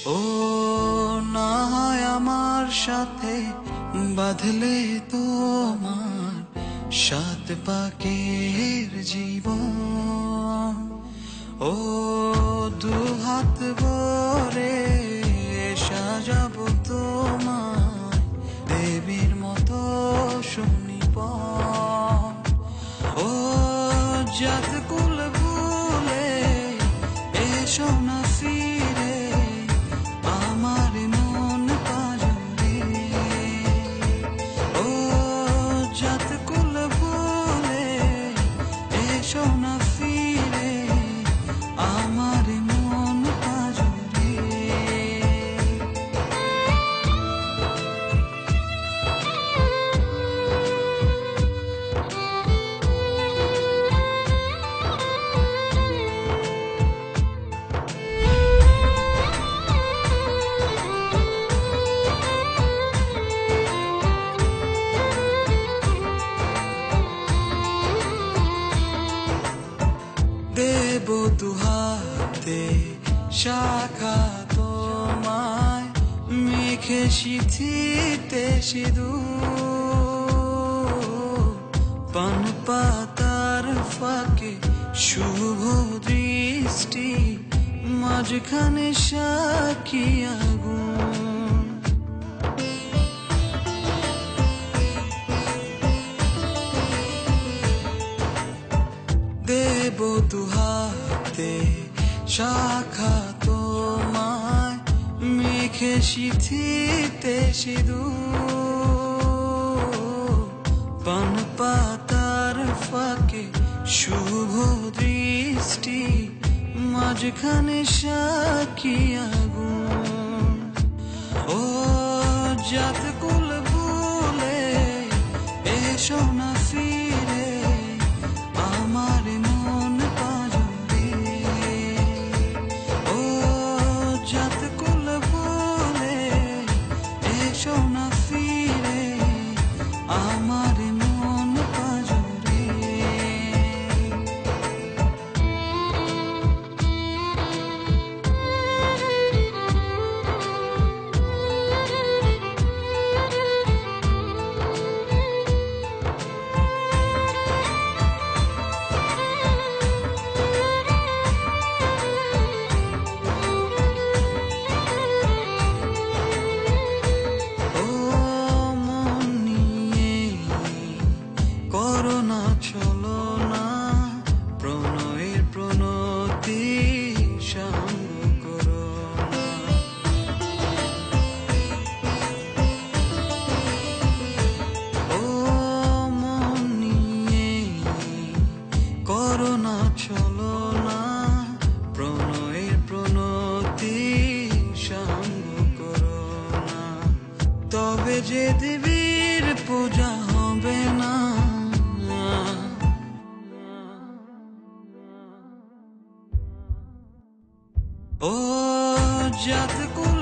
ও না হয় আমার সাথে বাঁধলে তোমার সাত পাকের জীবন। ও দু হাত ভরে সাজাবো তোমায় দেবীর মতো সুনিপন। ও জাত কুল ভুলে এসো না ফিরে আমার মন পাজরে। ও জাত কুল ভুলে এসো না ফিরে আমার মন পাজরে। দেব দুহাতে শাখা তোমায় মেখে সিঁথিতে সিঁদুর। পান পাতার ফাঁকে শুভ দৃষ্টি মাঝখানে সাক্ষী আগুন। দেব দুহাতে শাখা তোমায় মেখে সিঁথিতে সিঁদুর। পান পাতার ফাঁকে শুভ দৃষ্টি মাঝখানে সাক্ষী আগুন। ও জাত কুল ভুলে এসো না ফিরে আমার মন পাজরে। ও জাত কুল ভুলে এসো না ফিরে আমার মন পাজরে। ও মন নিয়ে করোনা চলো না প্রণয়ের প্রণতি সাঙ্গ করো না। ও মন নিয়ে করোনা চলো না প্রণয়ের প্রণতি সাঙ্গ করো না। তবে যে দেবীর পূজা হবে না। ও জাত কুল